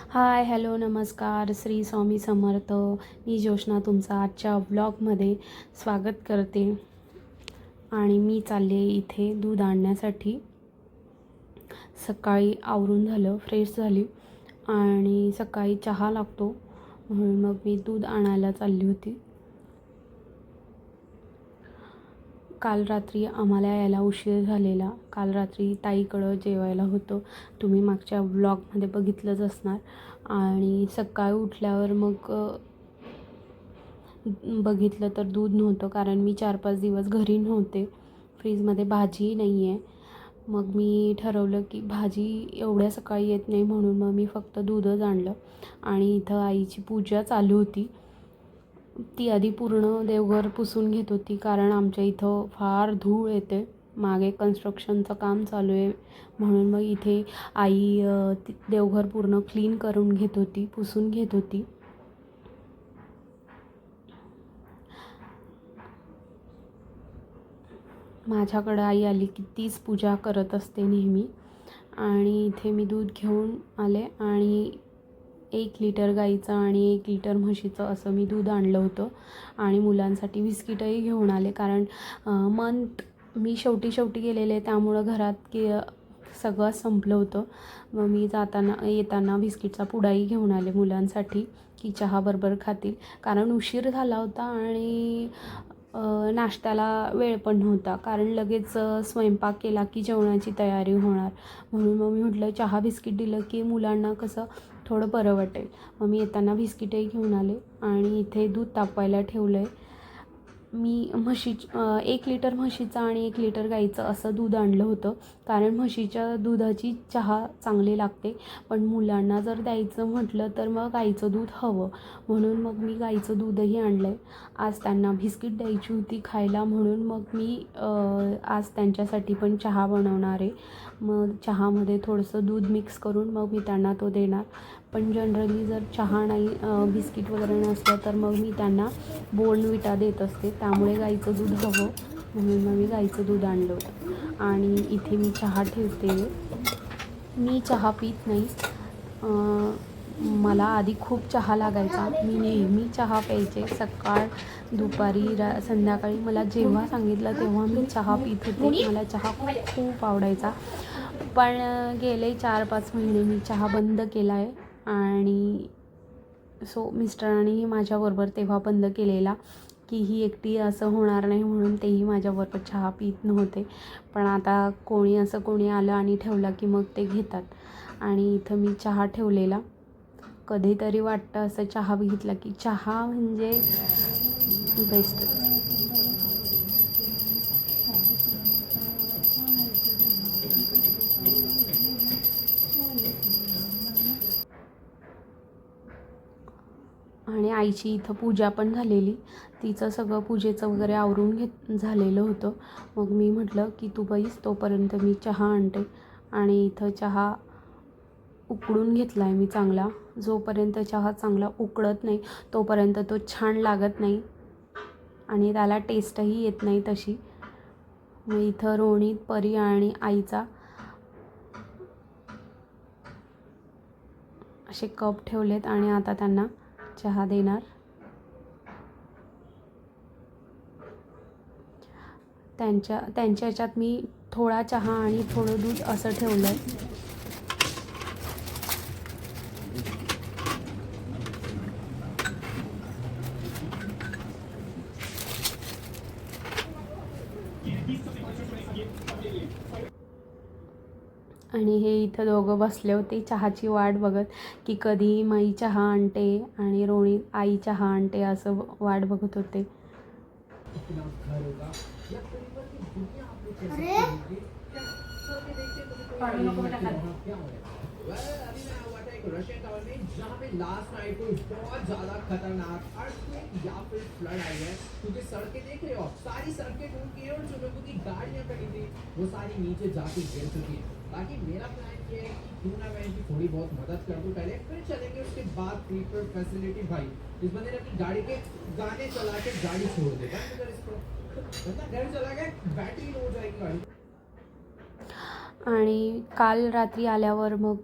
हाय, hello, नमस्कार, श्री स्वामी समर्थ. मी जोशना तुमचं आजच्या व्लॉगमध्ये स्वागत करते. आणि मी चालले इथे दूध आणण्यासाठी. सकाळी आवरून झालं, फ्रेश झाली आणि सकाळी चहा लागतो म्हणून मग मी दूध आणायला चालली होती. काल रात्री आम्हाला यायला उशीर झालेला. काल रात्री ताईकडं जेवायला होतं, तुम्ही मागच्या व्लॉगमध्ये बघितलंच असणार. आणि सकाळी उठल्यावर मग बघितलं तर दूध नव्हतं, कारण मी 4-5 दिवस घरी नव्हते. फ्रीजमध्ये भाजी नाही आहे. मग मी ठरवलं की भाजी एवढ्या सकाळी येत नाही, म्हणून मग मी फक्त दूधच आणलं. आणि इथं आईची पूजा चालू होती. ती आधी पूर्ण देवघर पुसून घेत होती, कारण आमच्या इथं फार धूळ येते. मागे कन्स्ट्रक्शनचं काम चालू आहे, म्हणून मग इथे आई देवघर पूर्ण क्लीन करून घेत होती, पुसून घेत होती. माझ्याकडं आई आली की तीच पूजा करत असते नेहमी. आणि इथे मी दूध घेऊन आले आणि 1 लिटर गाईचं आणि 1 लिटर म्हशीचं असं मी दूध आणलं होतं. आणि मुलांसाठी बिस्किटही घेऊन आले, कारण मंथ मी शेवटी गेलेले, त्यामुळं घरात सगळं संपलं होतं. मग मी येताना बिस्किटचा पुडाही घेऊन आले मुलांसाठी, की चहाबरोबर खातील, कारण उशीर झाला होता आणि नाश्त्याला वेळ पण नव्हता, कारण लगेच स्वयंपाक केला की जेवणाची तयारी होणार. म्हणून मग मी म्हटलं चहा बिस्किट दिलं की मुलांना कसं थोडं बरं वाटेल. मग मी येताना बिस्किटही घेऊन आले आणि इथे दूध तापवायला ठेवलं आहे. मी 1 लिटर म्हशीचं आणि 1 लिटर गाईचं असं दूध आणलं होतं, कारण म्हशीच्या दुधाची चहा चांगली लागते, पण मुलांना जर द्यायचं म्हटलं तर मग गाईचं दूध हवं, म्हणून मग मी गाईचं दूधही आणलं आहे. आज त्यांना बिस्किट द्यायची होती खायला, म्हणून मग मी आज त्यांच्यासाठी पण चहा बनवणार आहे. मग चहामध्ये थोडंसं दूध मिक्स करून मग मी त्यांना तो देणार. पण जनरली जर चहा नाही, बिस्किट वगैरे नसलं तर मग मी त्यांना बोर्नव्हिटा देत असते. त्यामुळे गाईचं दूध हवं, म्हणून मग मी गाईचं दूध आणलं होतं. आणि इथे मी चहा ठेवते. मी चहा पित नाही. मला आधी खूप चहा लागायचा. मी नेहमी चहा प्यायचे, सकाळ, दुपारी, संध्याकाळी. मला जेव्हा सांगितलं तेव्हा मी चहा पित होते. मला चहा खूप आवडायचा. पण गेले 4-5 महिने मी चहा बंद केला आहे. आणि मिस्टरांनीही माझ्याबरोबर तेव्हा बंद केलेला, की ही एकटी असं होणार नाही, म्हणून तेही माझ्याबरोबर चहा पित नव्हते. पण आता कोणी आलं आणि ठेवला की मग ते घेतात. आणि इथं मी चहा ठेवलेला. कधीतरी वाटतं असं चहा बघितला की चहा म्हणजे बेस्टच. आणि आईची इथं पूजा पण झालेली. तिचं सगळं पूजेचं वगैरे आवरून झालेलं होतं. मग मी म्हटलं की तू बैस, तोपर्यंत मी चहा आणते. आणि इथं चहा उकळून घेतला आहे मी चांगला. जोपर्यंत चहा चांगला उकळत नाही तोपर्यंत तो छान लागत नाही आणि त्याला टेस्टही येत नाही तशी. मग इथं रोहित, परी आणि आईचा असे कप ठेवलेत आणि आता त्यांना चहा देणार. त्यांच्या ह्याच्यात मी थोडा चहा आणि थोडं दूध असं ठेवलं आहे. आणि हे इथं दोघं बसले होते चहाची वाट बघत, की कधी माई चहा आणते आणि रोहित आई चहा आणते, असं वाट बघत होते. रशियन टावर में जहाँ पे लास्ट नाइट को बहुत ज्यादा खतरनाक अर्थक्वेक या फिर फ्लड आई है, क्योंकि सड़कें देख रहे हो आप, सारी सड़कें टूट गई और जो लोगों की गाड़ियां खड़ी थी वो सारी नीचे जाके गिर चुकी है। बाकी मेरा प्लान ये है कि क्यों ना मैं इनकी थोड़ी बहुत मदद कर दूं पहले, फिर चलेंगे उसके बाद प्रीपेड फैसिलिटी। भाई इस बंदे ने अपनी गाड़ी के गाने चला के गाड़ी छोड़ दे, इसको बंदा घर चला गया, बैटरी लो हो जाएगी गाड़ी। आणि काल रात्री आल्यावर मग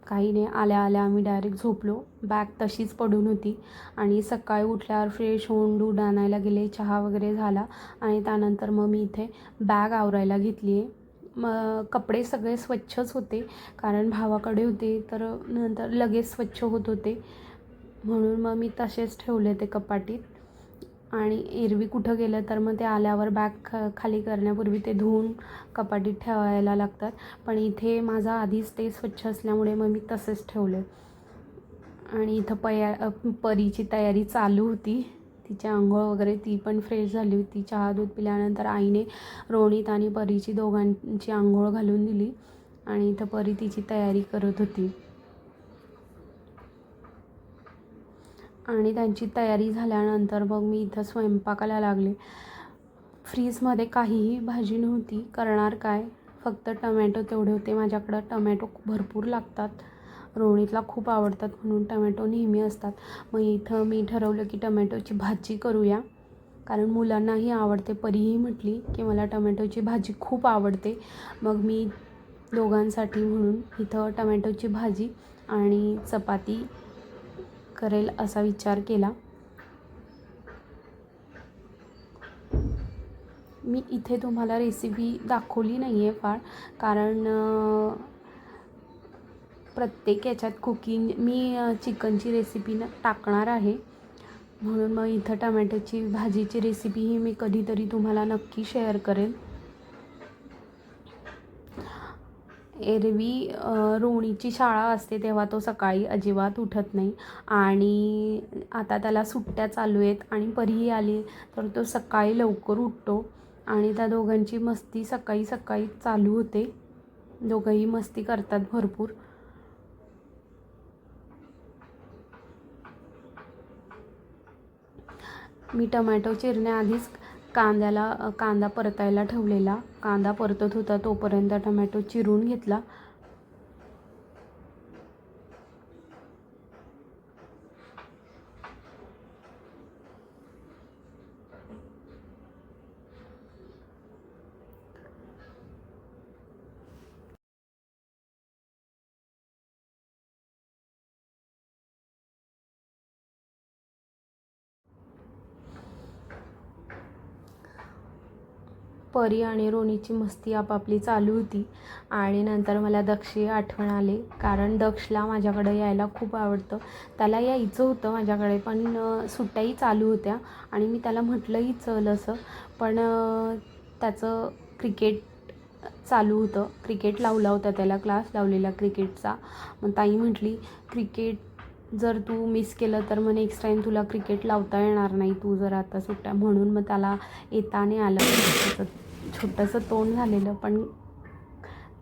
काही नाही, आल्या आल्या आम्ही डायरेक्ट झोपलो. बॅग तशीच पडून होती आणि सकाळी उठल्यावर फ्रेश होऊन दूध आणायला गेले, चहा वगैरे झाला आणि त्यानंतर मग मी इथे बॅग आवरायला घेतली आहे. मग कपडे सगळे स्वच्छच होते कारण भावाकडे होते, तर नंतर लगेच स्वच्छ होत होते म्हणून मग मी तसेच ठेवले ते कपाटीत. आणि एरवी कुठं गेलं तर मग ते आल्यावर बॅग खाली करण्यापूर्वी ते धुवून कपाटीत ठेवायला लागतात, पण इथे माझा आधीच ते स्वच्छ असल्यामुळे मग मी तसेच ठेवले. आणि इथं परीची तयारी चालू होती, तिची आंघोळ वगैरे, ती पण फ्रेश झाली होती. चहा दूध पिल्यानंतर आईने रोनित आणि परीची दोघांची आंघोळ घालून दिली आणि इथं परी तिची तयारी करत होती. आणि त्यांची तयारी झाल्यानंतर मग मी इथं स्वयंपाकाला लागले. फ्रीजमध्ये काहीही भाजी नव्हती, करणार काय, फक्त टमॅटो तेवढे होते. माझ्याकडं टमॅटो भरपूर लागतात, रोहितला खूप आवडतात म्हणून टमॅटो नेहमी असतात. मग इथं मी ठरवलं की टमॅटोची भाजी करूया कारण मुलांनाही आवडते. परीही म्हटली की मला टमॅटोची भाजी खूप आवडते. मग मी दोघांसाठी म्हणून इथं टमॅटोची भाजी आणि चपाती करेल असा विचार केला. मी इथे तुम्हाला रेसिपी दाखवली नाही आहे फार, कारण प्रत्येक याच्यात कुकिंग मी चिकनची रेसिपी टाकणार आहे म्हणून मग इथं टमॅटोची भाजीची रेसिपीही मी कधीतरी तुम्हाला नक्की शेअर करेन. एरवी रोणीची शाळा असते तेव्हा तो सकाळी अजिबात उठत नाही आणि आता त्याला सुट्ट्या चालू आहेत आणि परीही आली तर तो सकाळी लवकर उठतो आणि त्या दोघांची मस्ती सकाळी सकाळी चालू होते. दोघंही मस्ती करतात भरपूर. मी टमॅटो चिरण्याआधीच कांदा परतायला ठेवलेला. कांदा परतत होता तोपर्यंत टमॅटो चिरून घेतला. परी आणि रोनीची मस्ती आपापली चालू होती आणि नंतर मला दक्षची आठवण आली कारण दक्षला माझ्याकडे यायला खूप आवडतं. त्याला यायचं होतं माझ्याकडे पण सुट्ट्याही चालू होत्या आणि मी त्याला म्हटलंही चल असं, पण त्याचं क्रिकेट चालू होतं. क्रिकेट लावला होता त्याला, क्लास लावलेला क्रिकेटचा. मग ताई म्हटली क्रिकेट जर तू मिस केलं तर मग नेक्स्ट टाईम तुला क्रिकेट लावता येणार नाही, तू जर आता सुट्ट्या, म्हणून मग त्याला येताने आलं. छोटंसं तोंड झालेलं, पण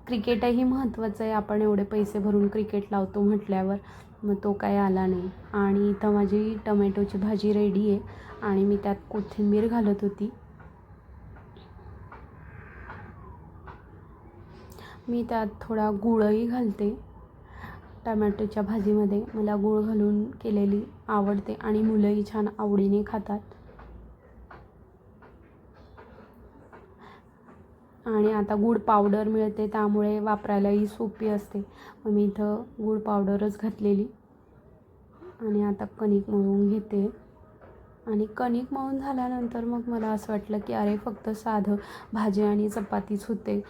क्रिकेटही महत्त्वाचं आहे. आपण एवढे पैसे भरून क्रिकेट लावतो म्हटल्यावर मग तो काय आला नाही. आणि इथं माझी टमॅटोची भाजी रेडी आहे आणि मी त्यात कोथिंबीर घालत होती. मी त्यात थोडा गूळही घालते. टमॅटोच्या भाजीमध्ये मला गूळ घालून केलेली आवडते आणि मुलंही छान आवडीने खातात. आणि आता गूळ पावडर मिळते त्यामुळे वापरायलाही सोपी असते. मग मी इथं गूळ पावडरच घातलेली आणि आता कणिक मळून घेते. आणि कणिक मळून झाल्यानंतर मग मला असं वाटलं की अरे फक्त साधं भाजी आणि चपातीच होते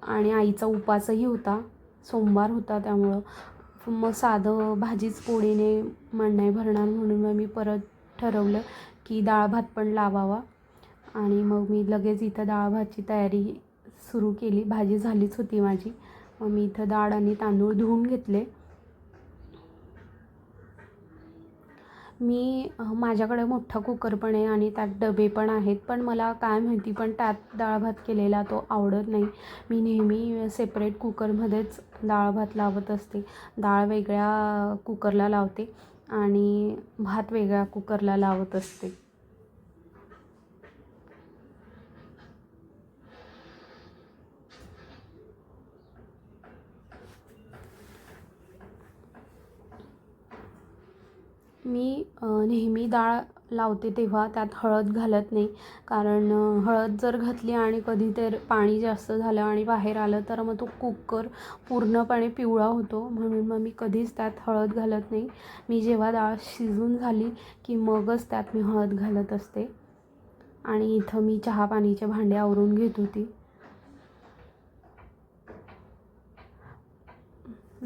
आणि आईचा उपासही होता, सोमवार होता, त्यामुळं मग साधं भाजीच पोळीने मन नाही भरणार म्हणून मग मी परत ठरवलं की डाळ भात पण लावावा. आणि मग मी लगेच इथं डाळ भातची तयारी सुरू केली. भाजी झालीच होती माझी. मग मी इथं डाळ आणि तांदूळ धुवून घेतले. माझ्याकडे मोठा कुकर पण आहे आणि त्यात डबे पण आहेत, पण मला काय माहिती पण त्यात डाळ भात केलेला तो आवडत नाही. मी नेहमी सेपरेट कुकरमध्येच डाळ भात लावत असते. डाळ वेगळ्या कुकरला लावते आणि भात वेगळ्या कुकरला लावत असते. मी नेहमी डाळ लावते तेव्हा त्यात हळद घालत नाही, कारण हळद जर घातली आणि कधी तर पाणी जास्त झालं आणि बाहेर आलं तर मग तो कुकर पूर्णपणे पिवळा होतो, म्हणून मग मी कधीच त्यात हळद घालत नाही. मी जेव्हा डाळ शिजून झाली की मगच त्यात मी हळद घालत असते. आणि इथं मी चहा पाणीचे भांडे आवरून घेत होती.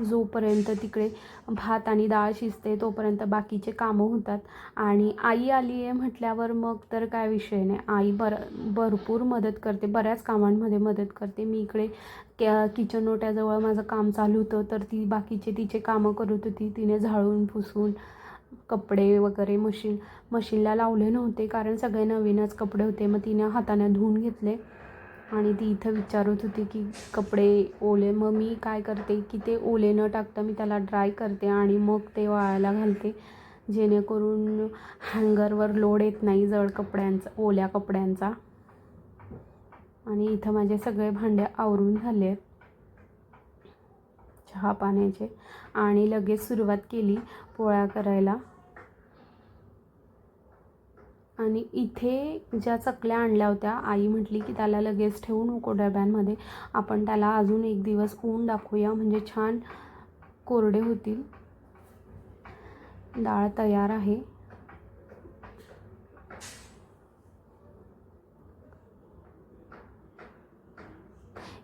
जोपर्यंत तिकडे भात आणि डाळ शिजते तोपर्यंत बाकीचे कामं होतात. आणि आई आली आहे म्हटल्यावर मग तर काय विषय नाही. आई भरपूर मदत करते, बऱ्याच कामांमध्ये मदत करते. मी इकडे किचन ओट्याजवळ माझं काम चालू होतं, तर ती बाकीचे तिचे कामं करत होती. तिने झाडून पुसून कपडे वगैरे मशीनला लावले नव्हते, कारण सगळे नवीनच कपडे होते. मग तिने हाताने धुवून घेतले आणि ती इथं विचारत होती की कपडे ओले. मग मी काय करते की ते ओले न टाकता मी त्याला ड्राय करते आणि मग ते वाळायला घालते, जेणेकरून हँगरवर लोड येत नाही जड कपड्यांचा, ओल्या कपड्यांचा. आणि इथं माझे सगळे भांडे आवरून झाले आहेत चहा पाण्याचे, आणि लगेच सुरुवात केली पोळ्या करायला. आणि इथे ज्या चकल्या आणल्या होत्या, आई म्हटली की त्याला लगेच ठेवू नको डब्यांमध्ये, आपण त्याला अजून एक दिवस ऊन दाखवूया, म्हणजे छान कोरडे होतील. डाळ तयार आहे.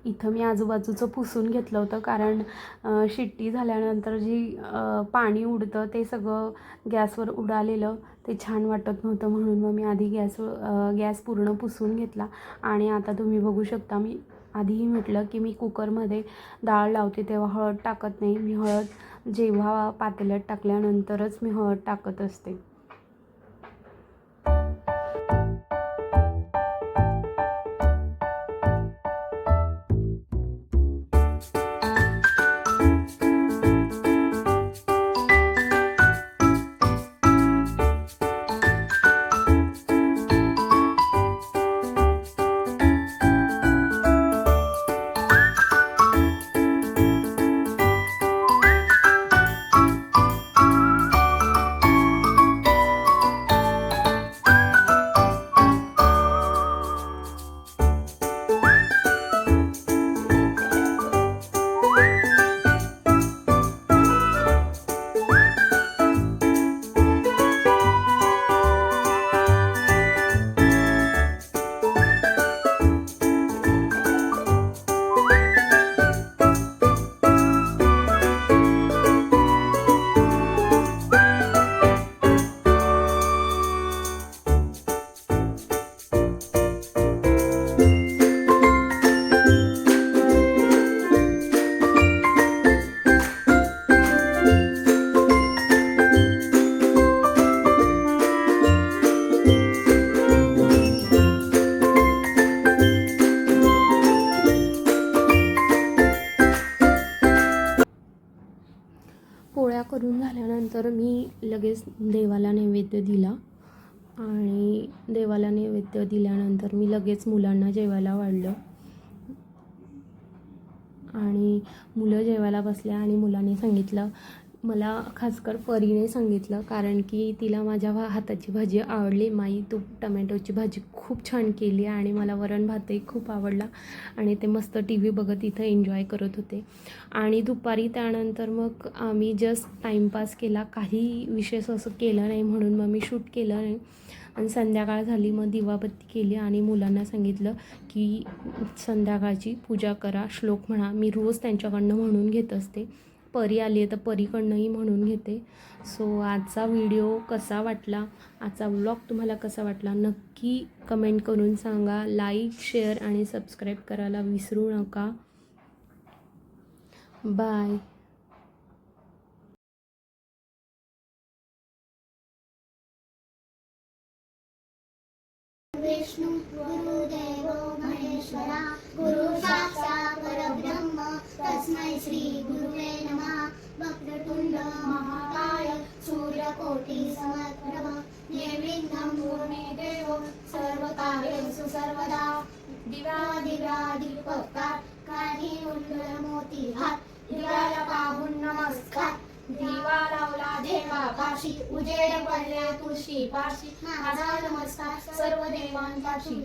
इथं मी आजूबाजूचं पुसून घेतलं होतं, कारण शिट्टी झाल्यानंतर जी पाणी उडतं ते सगळं गॅसवर उडालेलं ते छान वाटत नव्हतं, म्हणून मग मी आधी गॅस पूर्ण पुसून घेतला. आणि आता तुम्ही बघू शकता, मी आधीही म्हटलं की मी कुकरमध्ये डाळ लावते तेव्हा हळद टाकत नाही. मी हळद जेव्हा पातेल्यात टाकल्यानंतरच मी हळद टाकत असते. पोळ्या करून झाल्यानंतर मी लगेच देवाला नैवेद्य दिला. आणि देवाला नैवेद्य दिल्यानंतर मी लगेच मुलांना जेवायला वाढलं. आणि मुलं जेवायला बसले आणि मुलांनी सांगितलं, मला खासकर परीने सांगितलं, कारण की तिला माझ्या हाताची भाजी आवडली. माई तू टमॅटोची भाजी खूप छान केली. आणि मला वरण भातही खूप आवडला. आणि ते मस्त टी व्ही बघत इथं एन्जॉय करत होते. आणि दुपारी त्यानंतर मग आम्ही जस्ट टाईमपास केला, काही विशेष असं केलं नाही, म्हणून मग मी शूट केलं नाही. आणि संध्याकाळ झाली, मग दिवाबत्ती केली आणि मुलांना सांगितलं की संध्याकाळची पूजा करा, श्लोक म्हणा. मी रोज त्यांच्याकडनं म्हणून घेत असते. परी आली आहे तर परीकडनंही म्हणून घेते. सो आजचा व्हिडिओ कसा वाटला, आजचा व्लॉग तुम्हाला कसा वाटला नक्की कमेंट करून सांगा. लाईक, शेअर आणि सबस्क्राईब करायला विसरू नका. बाय. विष्णु गुरुदेवो महेश्वरा, गुरु साक्षात् परब्रह्म, तस्मै श्री गुरुवे नमः. वक्रतुंड महाकाय, सूर्यकोटि समप्रभ, निर्विघ्नं कुरु मे देव, सर्वकार्येषु सर्वदा. दिव्यादिव्यादीपकार, कानी उंडल मोती हात, दिव्याला पाहून नमस्कार. दिवा लावला देवापाशी उजेड पडल्या तुळशी पाशी माझा नमस्कार सर्व देवांपाशी